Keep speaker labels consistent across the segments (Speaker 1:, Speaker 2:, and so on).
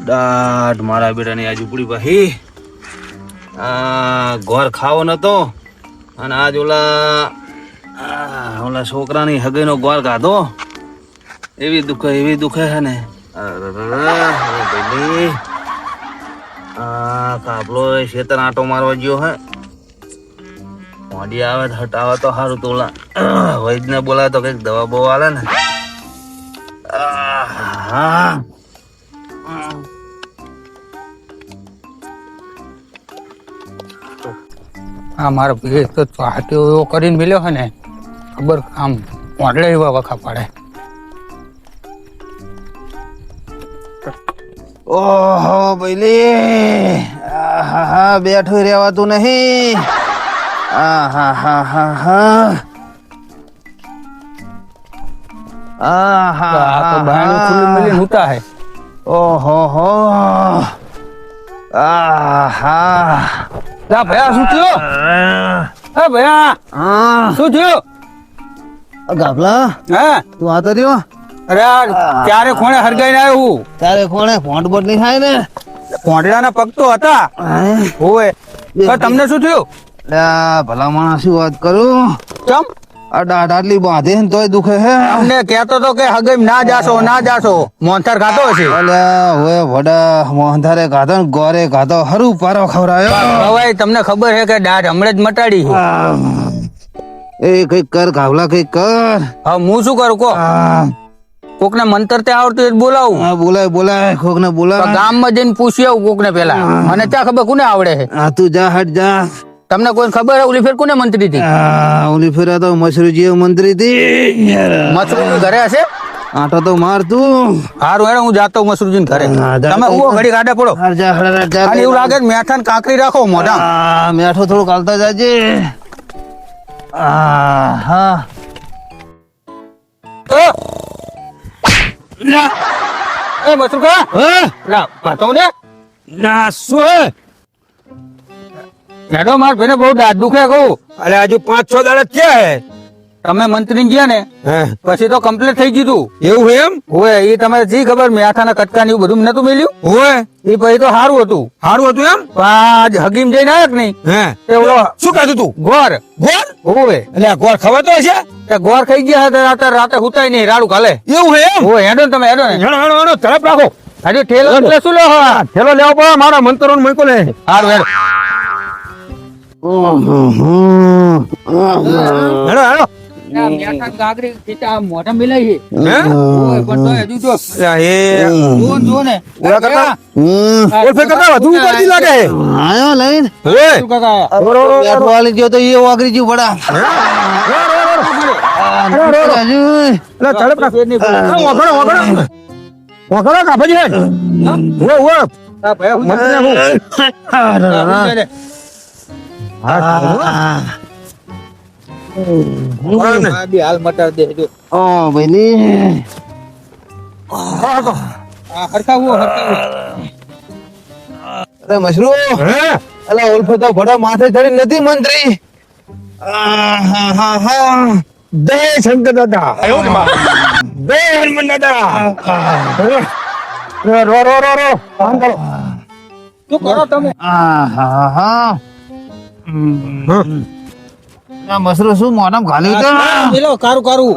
Speaker 1: દાઢ મારા બેટાની આજ ઉપડી ભાઈ આ ગોર ખાવો નતો અને આજ ઓલા છોકરાની હગઈનો ગોર ખાધો એવી દુખે છે ને કાપલો શેતર આંટો મારવા ગયો હે મોડી આવે હટાવે તો સારું તો ઓલા વૈદ્યને બોલાવે તો કઈક દવા બવા આલે ને
Speaker 2: હા મારો ભેજ તો હાથે એવો કરીને મિલ્યો છે ને ખબર આમ વાડલે એવા વખા પડે.
Speaker 1: ઓહો બૈલી બેઠું રહેવાતું નહીં. ઓહો
Speaker 2: ભયા શું થયો? ભયા શું થયું?
Speaker 1: ગાભલા
Speaker 2: હા
Speaker 1: તું આતો રહ્યો?
Speaker 2: અરે ક્યારે કોણે હરગાઈ ને આવ્યું?
Speaker 1: તારે કોણે ફોન્ટ બોટ નહીં થાય ને?
Speaker 2: પોંડલાના પગ તો હતા. હોવે તમને શું થયું?
Speaker 1: ભલા માણસ શું વાત કરું?
Speaker 2: ચમ
Speaker 1: આ દાઢ આટલી બાંધે ને તોય દુખે હે.
Speaker 2: અમને કહેતો તો કે હગઈ ના જાશો મોહનથાર ખાતો હશે.
Speaker 1: અલ્યા હવે વડા મોહનથારે ખાધો ને ગોરે ખાધો હરું પારો ખવરાયો.
Speaker 2: હવે તમને ખબર છે કે દાઢ હમણાં જ મટાડી છે.
Speaker 1: એ કઈક કર ગાવલા કઈક કર.
Speaker 2: હા હું શું કરું કો? કોક ને મંતર તે આવડતું એ બોલાવું.
Speaker 1: બોલાય કોક ને બોલાય.
Speaker 2: ગામમાં જઈને પૂછી આવું કોક ને પેલા. મને ત્યાં ખબર કોને આવડે છે?
Speaker 1: તું જા હટ જા.
Speaker 2: તમને કોઈ ખબર હે ઓલી ફેર કોને મંત્રી હતી?
Speaker 1: ઓલી ફેર તો મશરૂજી મંત્રી હતી.
Speaker 2: મશરૂજી ઘરે હશે?
Speaker 1: આટો તો માર તું.
Speaker 2: હારું હેડો હું જાતો મશરૂજી ઘરે. તમે ઉવો ઘડી કાઢે પડો. અને એવું લાગે મેઠા ને કાકરી રાખો મોઢા.
Speaker 1: મેઠો થોડું કાલતા જાજે. હા
Speaker 2: એ મશરૂકા લા પાતો ને
Speaker 1: ના શું
Speaker 2: હેડો માર ભાઈને બહુ દાંત દુખે કહું.
Speaker 1: અરે હજુ 5-6 દાડા થયા હે.
Speaker 2: તમે મંત્રી ગયા ને પછી તો કમ્પ્લીટ થઈ ગયું.
Speaker 1: એવું એમ?
Speaker 2: હોય એ તમારે જી ખબર મેઠાના કટકા ને એવું બધું નતું મેલ્યું
Speaker 1: હોય
Speaker 2: એ પછી તો સારું હતું
Speaker 1: એમ.
Speaker 2: આજ હગીમ જઈને આવ્યા કે નહીં?
Speaker 1: હે
Speaker 2: ઓલો
Speaker 1: શું કાધું તું?
Speaker 2: ગોર હોવે
Speaker 1: એટલે ગોળ ખવાતો હશે?
Speaker 2: ગોર ખાઈ ગયા હતા રાતે હુતાય નહીં રાડું કાલે.
Speaker 1: એવું હે એમ?
Speaker 2: હોય હેડો ને તમે હેડો ને
Speaker 1: હેડો તરફ રાખો.
Speaker 2: હજુ ઠેલો એટલે શું લો
Speaker 1: ઠેલો લેવો પડે મારા મંતરો ને મૂકો લે.
Speaker 2: સારું હેડો
Speaker 1: હેડો
Speaker 2: મોઢા મિલાઈ હાલ મટા દે
Speaker 1: અરે મશરૂ અલા ઓલફો તો ભડા માથે ચડી નથી મંત્રી. જય શંકર દાદા. જય હનુમાન દાદા. રો
Speaker 2: શું કરો તમે?
Speaker 1: મશરૂ શું મોઢામાં ઘાલ્યું તો
Speaker 2: કારું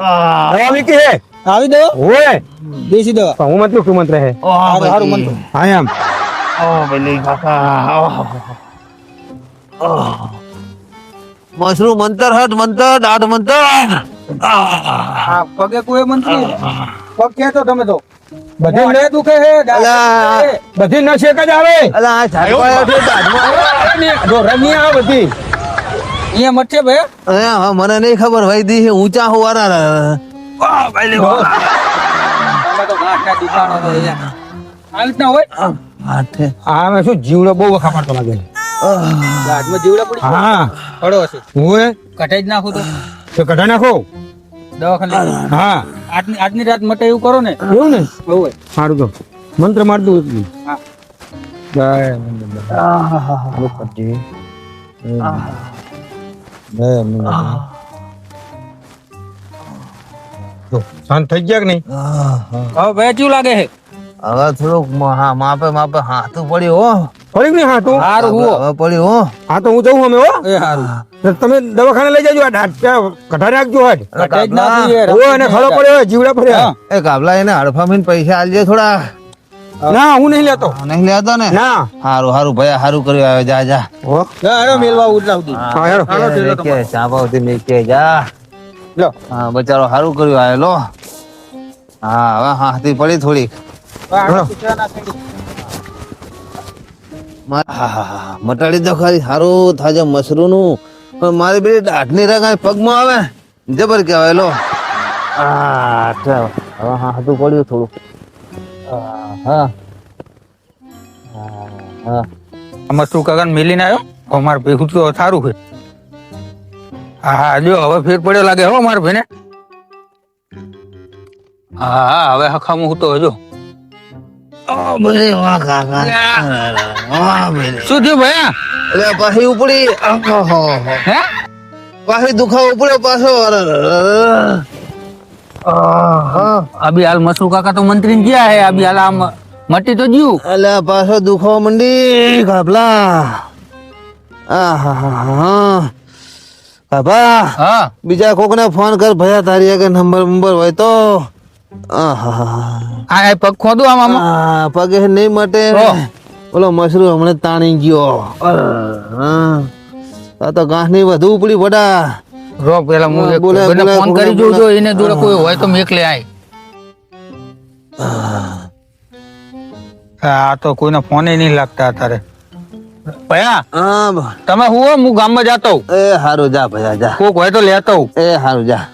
Speaker 1: આવી કે
Speaker 2: આવી દો
Speaker 1: ઓય
Speaker 2: દેશી દવા
Speaker 1: હું મતલબ શું મંત્ર હે
Speaker 2: સારું મંત્ર
Speaker 1: હા એમ ભલે કાકા મશરૂ મંતર હટ મંતર દાઢ મંતર
Speaker 2: પગે કોઈ મંત્રી પગ ખેંચો તમે તો બધી ને દુખે હે
Speaker 1: બધી ન શેક જ આવે. અલા આ ઝાડવા છે દાઢમાં જો રમી આવે બધી
Speaker 2: અહીંયા મઠે ભાઈ
Speaker 1: મને નહીં ખબર ભાઈ દી ઊંચા હોવાના
Speaker 2: તમે તો ઘાટના દીપાનો તો અહીંયા આ રીતના હોય
Speaker 1: હા શું જીવડો બહુ વખા પડતો લાગે.
Speaker 2: ગાઢમાં જીવડા પડી
Speaker 1: હા
Speaker 2: પડો હશે
Speaker 1: હું
Speaker 2: કટાઈ જ નાખો તો
Speaker 1: કઢા નાખો
Speaker 2: દવાખાને.
Speaker 1: હા
Speaker 2: આજની રાત મટે એવું કરો ને
Speaker 1: એવું ને
Speaker 2: હોય
Speaker 1: સારું તો મંત્ર માર દઉં એટલું.
Speaker 2: હા
Speaker 1: જો, શાંત થઈ ગયા કે નહીં?
Speaker 2: હવે ભાઈ કેવું લાગે છે
Speaker 3: હવે થોડુંક માપે માપે હાથું પડ્યું હો.
Speaker 1: ફરી નહીં હા તું?
Speaker 2: સારું હો
Speaker 3: હવે પડ્યું હો.
Speaker 1: હા તો હું જઉં અમે હો.
Speaker 2: એ સારું
Speaker 1: તો તમે દવાખાને લઈ જાજો. આ દાંત ત્યાં કઢાઈ નાખજો હાડ.
Speaker 2: કટાઈ જ નાખું યાર.
Speaker 1: ઓ એને ખડો પડ્યો હોય, જીવડા પડ્યા.
Speaker 2: હા.
Speaker 3: એ કાબલા એને હડફામીને પૈસા આલજે થોડા.
Speaker 1: ના હું નહીં લેતો.
Speaker 3: નહીં લેતો ને?
Speaker 1: ના
Speaker 3: હારું હારું ભાઈ હારું કર્યું. આવે જા જા.
Speaker 1: હો
Speaker 2: હેડો મેલવા ઉતરાવતી
Speaker 1: હા હેડો.
Speaker 3: મેકે ચાંપાવતી મેકે જા.
Speaker 1: લો
Speaker 3: હા બચારો હારું કર્યું આવેલો. હા હવે હાથી પડી થોડીક. મટાડી દો ખાલી સારું થાજે મસરૂ નું. પણ મારી બેટી દાઢની રંગ પગમાં આવે જબર કહેવાય લો. હવે હાથું પડ્યું થોડું. હા હા
Speaker 2: આમાં શું કાકા મિલીને આવ્યો અમારે ભેગું તો સારું છે હા હા જો હવે ફેર પડ્યો લાગે હો મારા ભાઈને હા હા હવે હખામું હું તો હજો
Speaker 3: વાહ કાકા વાહ બેન.
Speaker 2: શું થયું ભાઈ
Speaker 3: એટલે પાછી ઉપડી
Speaker 2: હે
Speaker 3: પાછી દુખાવો ઉપડ્યો પાછો.
Speaker 2: અભી હાલ મસરૂ કાકા તો મંત્રી ને ગયા હે અભી હાલ આમ મટી તો જ્યું
Speaker 3: એટલે પાછો દુખાવો મંડી કાપલા. બાબા
Speaker 2: હા
Speaker 3: બીજા કોક ને ફોન કર ભયા તારી આગળ નંબર હોય તો.
Speaker 2: આ પગ ખોદું આમ
Speaker 3: પગે નહીં મટે. ઓલો મશરૂમ હમણાં તાણી ગયો. આ તો ઘાસ ની વધુ ઉપડી પડા.
Speaker 2: રો પેલા હું એક
Speaker 3: બોલે,
Speaker 2: કોઈને
Speaker 3: બોલે,
Speaker 2: ફોન
Speaker 3: બોલે,
Speaker 2: કરી
Speaker 3: બોલે.
Speaker 2: જોજો એને જોડે કોઈ હોય તો મેકલે આય આ તો કોઈને ફોન નહીં લાગતા અત્યારે ભયા
Speaker 3: હા
Speaker 2: તમે હું હું ગામમાં જાતો હોઉં.
Speaker 3: એ હારું જા ભયા જા.
Speaker 2: કોક હોય તો લેતો હોઉં.
Speaker 3: એ હારું જા.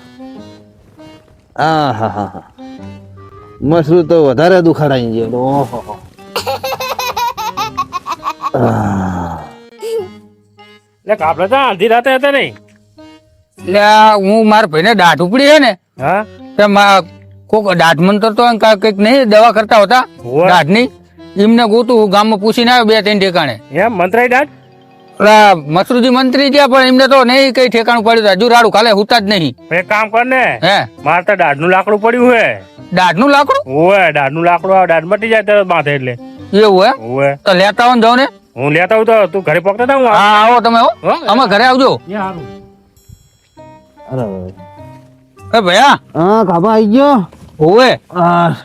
Speaker 3: હા મશરૂમ તો વધારે દુખાડાઈ ગયો. ઓહો
Speaker 4: એટલે કાપડા તો અડધી રાતે હતા નહીં.
Speaker 2: એટલે આ હું મારા ભાઈને દાઢ ઉપડી છે ને
Speaker 4: હા
Speaker 2: તે કોક દાઢ મંતર તો કઈક નહીં દવા કરતા હતા
Speaker 4: હોવે.
Speaker 2: દાઢ ની એમને ગોતું હું ગામમાં પૂછીને આવ્યો 2-3 ઠેકાણે
Speaker 4: એમ મંત્રાઈ દાટ
Speaker 2: ઓલા મસરૂજી મંત્રી ગયા પણ એમને તો નહીં કઈ ઠેકાણું પડ્યું હજુ રાડું ખાલે હુતા જ નહીં
Speaker 4: એક કામ કર ને
Speaker 2: હે
Speaker 4: મારે તો દાઢ નું લાકડું પડ્યું હે.
Speaker 2: દાઢ નું લાકડું
Speaker 4: ઓવે દાઢ નું લાકડું આવે દાઢ મટી જાય તરત માથે એટલે.
Speaker 2: એવું હે
Speaker 4: ઓવે
Speaker 2: તો લેતા આવો ને જાઓ ને
Speaker 4: હું લેતા આવું તો તું ઘરે પકડતા હતા હું
Speaker 2: હા આવો તમે હો
Speaker 4: હો?
Speaker 2: અમે ઘરે આવજો એ ભૈયા
Speaker 3: હા કાબા આવી ગયો.
Speaker 2: હોવે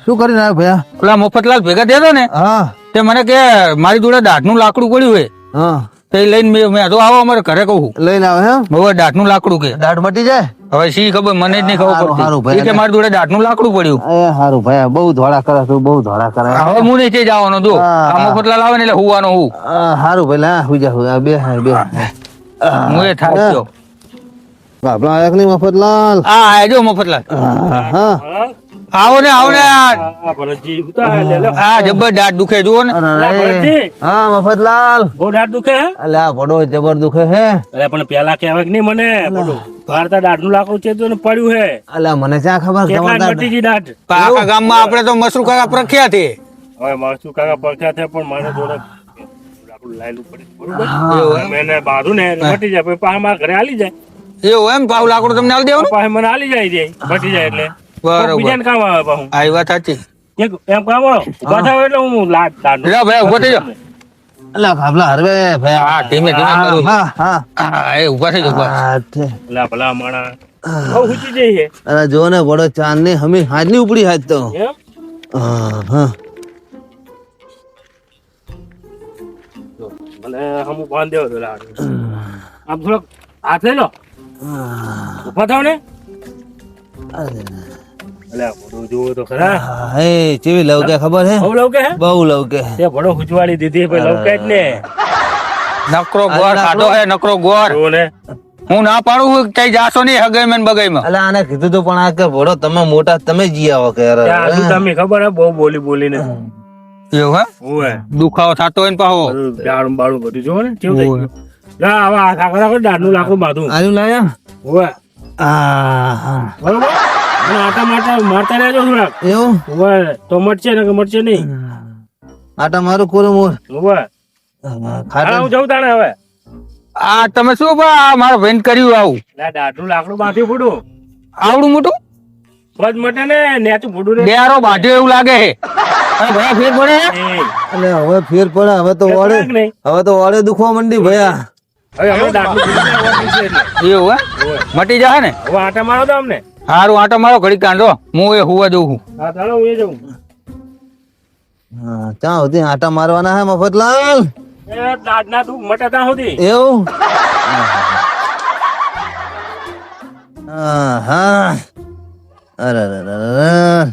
Speaker 3: શું કરીને આવ્યો ભયા?
Speaker 2: ઓલા મફતલાલ ભેગા થયા હતા ને
Speaker 3: હા
Speaker 2: તે મને કે મારી જોડે દાઢ નું લાકડું પડ્યું હે
Speaker 3: હા
Speaker 2: તે લઈને મેં તો આવો અમારે ઘરે કહું
Speaker 3: લઈને આવે હે.
Speaker 2: હવે દાઢ નું લાકડું કે
Speaker 3: દાઢ મટી જાય.
Speaker 2: હવે શી ખબર મને જ નહીં ખબર
Speaker 3: હારું, હારું,
Speaker 2: પડતી ઈ કે
Speaker 3: ભાઈ.
Speaker 2: મારી જોડે દાઢ નું લાકડું પડ્યું
Speaker 3: એ હારું ભયા બહુ ધોળા કરે તું બહુ ધોળા કરે.
Speaker 2: હવે હું નહીં જવાનો જો
Speaker 3: હા.
Speaker 2: આ મફતલાલ આવે ને એટલે હુવાનો હું
Speaker 3: હારું ભલા હુજા બે
Speaker 2: હું એ થાક્યો
Speaker 3: આપણા આયક ની મફતલાલ.
Speaker 2: હા આજો મફતલાલ
Speaker 3: હા
Speaker 2: આવો ને
Speaker 4: હા ભરતજી ઉતાર લે લો.
Speaker 2: હા જબર દાઢ દુખે જુઓ ને
Speaker 4: અલા, ભરતજી
Speaker 3: હા મફતલાલ.
Speaker 4: બહુ દાઢ દુખે હે?
Speaker 3: અલ્યા પડો જબર દુખે હે.
Speaker 4: અરે પણ પેલા કહેવાય કે નહીં મને પડું ભારતા દાઢ નું લાકડું છે તો એને પડ્યું હે
Speaker 3: અલ્યા મને ક્યાં ખબર
Speaker 4: કેટલા
Speaker 3: તમારે
Speaker 4: મટી ગઈ દાઢ.
Speaker 2: આખા ગામમાં આપણે તો મસરૂ કાકા પ્રખ્યાત છે
Speaker 4: હવે માસુ કાકા પડખ્યા છે પણ મારે જોડે લાકડું લાયેલું પડ્યું બરોબર
Speaker 2: એવું એમ?
Speaker 4: મેં એને બાંધું ને એટલે મટી જાય પછી પાછા મારા ઘરે આલી જાય
Speaker 2: એવું એમ ભાવ લાકડું તમને આલી દેવાનું
Speaker 4: પાછા મને આલી જાય મટી જાય એટલે
Speaker 2: બરોબર.
Speaker 4: બીજાને કામ આવે પાછું
Speaker 2: આ વાત સાચી
Speaker 4: એમ કામ આવે ઉભા થાવ એટલે હું દાઢ
Speaker 2: લે ભાઈ ઉભો થઈ જાઓ
Speaker 3: અલ્યા ખાબલા હરવે ભયા.
Speaker 2: હા ધીમે ધીમે કરું.
Speaker 3: હા હા
Speaker 2: હા એ ઉભા થઈ જાઓ ઉભા.
Speaker 3: હા, તે.
Speaker 4: ભલા ભલા માણા બહુ ઊંચી જઈ છે
Speaker 3: અરે જો ને બડો ચાંદ ની હમી હાજની ઉપડી હાજ તો.
Speaker 4: એમ
Speaker 3: હા
Speaker 4: મને હમું બાંધ દેવો તો લાડ આમ થોડોક હાથ લઈ લો ઉભા થાવ ને અલ્યા ભડું જોવો તો ખરા
Speaker 3: એ ચેવી લવકે ખબર હે?
Speaker 4: બહુ લવકે હે
Speaker 3: બહુ લવકે.
Speaker 4: તે ભડો હુજવાડી દીધી ભાઈ લવકે જ ને
Speaker 2: નકરો ગોળ ખાધો હે નકરો ગોળ
Speaker 4: જો ને
Speaker 2: હું ના પાડું છું કઈ જાશો નહીં હગાઈમાં ને બગાઈમાં
Speaker 3: અલ્યા આને કીધું તો પણ આ કે ભોળો તમે મોટા તમે જી આવો કે યાર.
Speaker 4: ત્યાં આજુ તમે ખબર હે બહુ બોલી બોલીને
Speaker 2: એવું હે
Speaker 4: ઓવે
Speaker 2: દુખાવો થતો હોય ને પાહો
Speaker 4: બધું દાડું બાળું બધું જોવો ને કેવું થઈ ગયું લા હવે આ કાકા રાખો દાડનું લાકડું બાંધું
Speaker 3: આયુ લાયા?
Speaker 4: ઓવે
Speaker 3: હા
Speaker 4: બરોબર અને આટા મારતા રહેજો થોડાક
Speaker 3: એવું
Speaker 4: ઓવે તો મટશે ને કે મટશે નહીં
Speaker 3: આટા મારું કોરું મોર.
Speaker 4: ઓવે
Speaker 3: ખાટે
Speaker 4: હું જઉં તાણે હવે
Speaker 2: આ તમે શું બા મારા ભાઈને કર્યું આવું
Speaker 4: લા દાડનું લાકડું બાંધી ફૂડું
Speaker 2: આવડું મોટું
Speaker 4: પગ મટે ને નેચું ભૂડું ને
Speaker 2: ડેરો બાંધ્યો એવું લાગે છે અને ભયા ફેર પડે
Speaker 3: એટલે હવે ફેર પડે હવે તો ઓળે
Speaker 4: કે નહીં?
Speaker 3: હવે તો ઓળે દુખવા મંડી ભયા
Speaker 4: હવે અમે દાંતનું ભૂડું ને ઓળખી છે એટલે.
Speaker 2: એવું હે મટી જાય ને
Speaker 4: હવે આટા મારો તો અમને
Speaker 2: હારું આટો મારો ઘડી કાંધો હું એ હુવા જઉં છું
Speaker 4: હા ચાલો હું એ જઉં
Speaker 3: હા ત્યાં સુધી આટા મારવાના હે મફતલાલ
Speaker 4: એ દાંતના તું મટે ત્યાં સુધી
Speaker 3: એવું હા હા અરે અરે અરે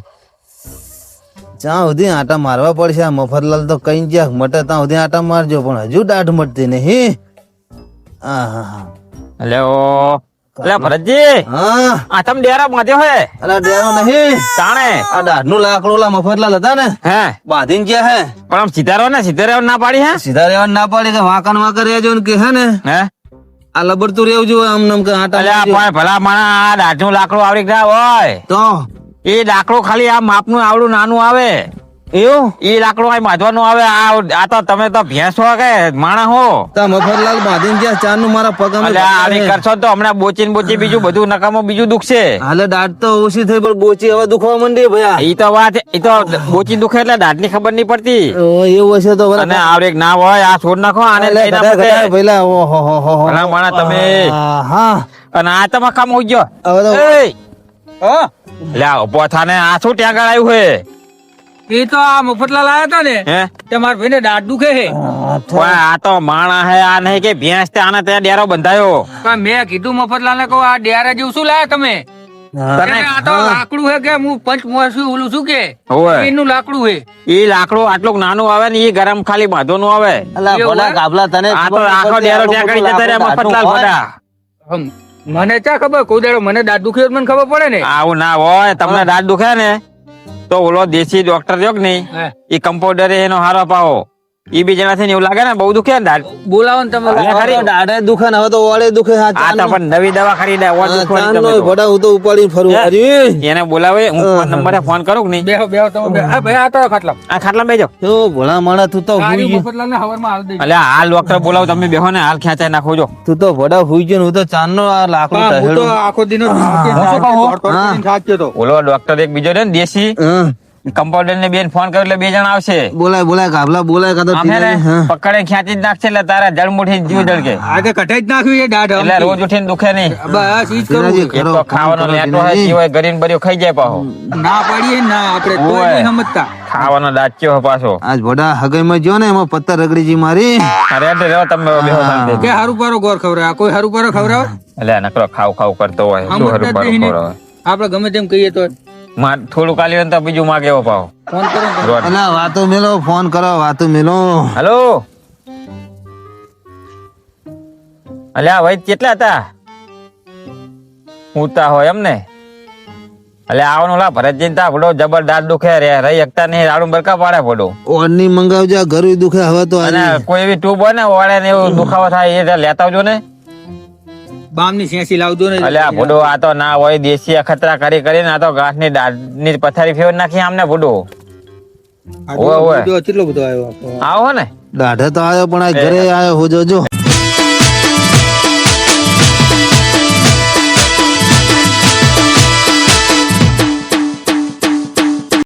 Speaker 3: ત્યાં સુધી આટા મારવા પડશે આ મફતલાલ તો કઈ જ્યાં મટે ત્યાં સુધી આટા મારજો પણ હજુ દાઢ મટતી નહીં હા હા હા
Speaker 2: એટલે એટલે ભરતજી
Speaker 3: હા
Speaker 2: આ તમે ડેરા બાંધ્યો હે
Speaker 3: અલા ડેરો નહીં
Speaker 2: તાણે
Speaker 3: આ દાઢનું લાકડું ઓલા મફતલાલ હતા ને
Speaker 2: હે
Speaker 3: બાંધીને ગયા હે
Speaker 2: પણ આમ સીધા ના પાડી હે
Speaker 3: સીધા રહેવા ના પાડે કે વાંકણ વાંકર રહેજો ને કે હે ને
Speaker 2: હે
Speaker 3: આ લબડતું રહેવું જોઈએ આમ નામ કે આટા
Speaker 2: એટલે આ
Speaker 3: મારજો.
Speaker 2: પણ ભલા માણા આ દાઢનું લાકડું આવડી ગયા હોય
Speaker 3: તો
Speaker 2: એ લાકડું ખાલી આ માપનું આવડું નાનું આવે
Speaker 3: એવું
Speaker 2: એ લાકડું આ બાંધવાનું આવે આ તો તમે તો ભેંસ હો કે માણા હો
Speaker 3: તા મફતલાલ બાંધીને ગયા ચાર નું મારા પગ
Speaker 2: એટલે આવી કરશો તો હમણાં બોચી બીજું બધું નકામો બીજું દુખશે
Speaker 3: હાલે દાઢ તો ઓછી થઈ પણ બોચી હવે દુખવા માંડી ભયા
Speaker 2: ઈ તો વાત ઈ તો બોચી દુખે એટલે દાઢ ની ખબર નહીં પડતી
Speaker 3: એવું હશે તો
Speaker 2: અને આવડે ના હોય આ છોડ નાખો આને લઈ ના પડે.
Speaker 3: પેલા ઓહો હો હો હો.
Speaker 2: ભલા માણા તમે
Speaker 3: હા
Speaker 2: અને આ તમારે કામ હોઈ ગયો
Speaker 3: હવે તો
Speaker 2: એટલે આ પોથાને આ શું ત્યાં આગળ આવ્યું હે
Speaker 1: એ તો આ મફતલાલ આયા હતા ને
Speaker 2: હે
Speaker 1: તે મારા ભાઈને દાઢ દુખે છે
Speaker 2: ઓય, આ તો માણા હે આ નહીં કે ભેંસ તે આને ત્યાં ડેરો બંધાયો
Speaker 1: પણ મેં કીધું મફતલાલ ને કહું આ ડેરા જેવું શું લાયા તમે
Speaker 2: તને
Speaker 1: એને આ તો લાકડું હે કે હું પંચમોસી ઓલું શું કે
Speaker 2: ઓય.
Speaker 1: એનું લાકડું હે
Speaker 2: ઈ લાકડું આટલું નાનું આવે ને ઈ ગરમ ખાલી બાંધવાનું આવે
Speaker 3: અલા ભલા કાબલા તને
Speaker 2: આ તો આખો ડેરો ત્યાં કરી જતા રહ્યા મફતલાલ બધા
Speaker 1: હમ, મને ચા ખબર કોઈ દાડો મને દાઢ દુખે મને ખબર પડે ને
Speaker 2: આવું ના હોય તમને દાંત દુખે ને તો ઓલો દેશી ડોક્ટર રહ્યો કે નહીં
Speaker 1: હે.
Speaker 2: ઈ કમ્પાઉન્ડરે એનો હારો પાવો ઈ બી જણાથી ને એવું લાગે ને બહુ દુખે ને દાંત
Speaker 1: બોલાવો ને તમે
Speaker 2: અલ્યા ખરી.
Speaker 3: દાઢે દુખે ને હવે તો ઓળે દુખે હા
Speaker 2: આ તો પણ નવી દવા ખરીદે ઓર દુખવાની
Speaker 3: ચાંદનો
Speaker 2: ગમે તો.
Speaker 3: ભડા હું તો ઉપાડીને ફરું
Speaker 2: હે?
Speaker 3: હરી
Speaker 2: એને બોલાવે હું નંબરે ફોન કરું કે નહીં
Speaker 1: બેહો બેહો તમે બેહો. આ ભાઈ આ તો ખાટલા
Speaker 2: આ ખાટલા બેજો
Speaker 3: તો ભોળા માણા તું તો હુઈ ગયો.
Speaker 1: મફતલાલ ને હવારમાં હાલ દઈ
Speaker 2: એટલે હાલ ડોક્ટર બોલાવો તમે બેહો ને હાલ ખેંચાઈ નાખો જો
Speaker 3: તું તો ભડા હુઈ ગયો ને હું તો ચાંદનો આ લાકડું
Speaker 1: હું તો
Speaker 3: ઢહેડું.
Speaker 1: આખો દિનો
Speaker 2: ઓલો ડોક્ટર એક બીજો રે ને દેશી
Speaker 3: હા
Speaker 2: કમ્પાઉન્ડર ને બેન ફોન કર્યો એટલે બે જણા આવશે
Speaker 3: બોલાય બોલાય કાબલા બોલાય કાં તો
Speaker 2: આમ હે ને
Speaker 3: પીલાય. હા.
Speaker 2: પકડે ખેંચી જ નાખશે એટલે તારા જળ મુઠી જીવ જળકે
Speaker 1: આજે કટાઈ જ નાખ્યું એ દાઢ
Speaker 2: એટલે રોજ ઉઠીને દુખે નહીં
Speaker 1: બસ ઈ જ કરવું
Speaker 3: પીલાજી
Speaker 1: છે.
Speaker 2: એક તો
Speaker 3: કરો,
Speaker 2: ખાવાનો
Speaker 3: કરો,
Speaker 2: લેટો હોય
Speaker 3: પીલાજી.
Speaker 2: જીવ હોય ગરીન બર્યો ખાઈ જાય પાછો
Speaker 1: ના પાડીએ ના આપણે તોય
Speaker 2: ઓય.
Speaker 1: નહીં સમજતા
Speaker 2: ખાવાનો દાચ્યો હોય પાછો
Speaker 3: આજ ભડા હગાઈમાં જ્યો ને એમાં પત્તર રગડીજી મારી
Speaker 2: અરે એટલે રહ્યો તમે બેહો શાંતિ.
Speaker 1: કે હારું પારો ગોર ખવડાવે કોઈ હારું પારો ખવડાવે
Speaker 2: એટલે નકરો ખાવ ખાવ કરતો હોય શું
Speaker 1: સમજતા
Speaker 2: હરું
Speaker 1: જ
Speaker 2: પારું
Speaker 1: નહીં ને.
Speaker 2: ખવડાવે.
Speaker 1: આપણે ગમે તેમ કહીએ તો
Speaker 2: માર થોડું કાલી હોય ને તો બીજું માગે એવો પાવ
Speaker 1: ફોન કરો ને તમે.
Speaker 2: રોડ.
Speaker 3: અલા વાતો મેલો ફોન કરો વાતો મેલો
Speaker 2: હલો અલ્યા ભાઈ કેટલા હતા ઉતા હોય એમ ને એટલે આવવાનું લા ભરતજી તા ભડો જબર દાંત દુખે રે રહી એકતા નહીં રાડું બરકા પાડે ભડો
Speaker 3: ઓરની મંગાવજો ઘર દુખે હવે તો
Speaker 2: અને
Speaker 3: આજે.
Speaker 2: કોઈ એવી ટ્યુબ હોય ને ઓળે ને એવું દુખાવો થાય એ લેતા આવજો ને
Speaker 1: બામની સેસી લાવજો ને
Speaker 2: અલ્યા ભડો આ તો ના હોય દેશી અખતરા કરી કરીને આ તો ઘાસની દાળની પથારી ફેર નાખી આમને ભડો
Speaker 1: આ
Speaker 2: ઓય, ઓય.
Speaker 1: જો કેટલો બધો આવ્યો આપણો.
Speaker 2: આવો ને
Speaker 3: દાઢે તો આવ્યો પણ આ ઘરે આવ્યો હું જોજો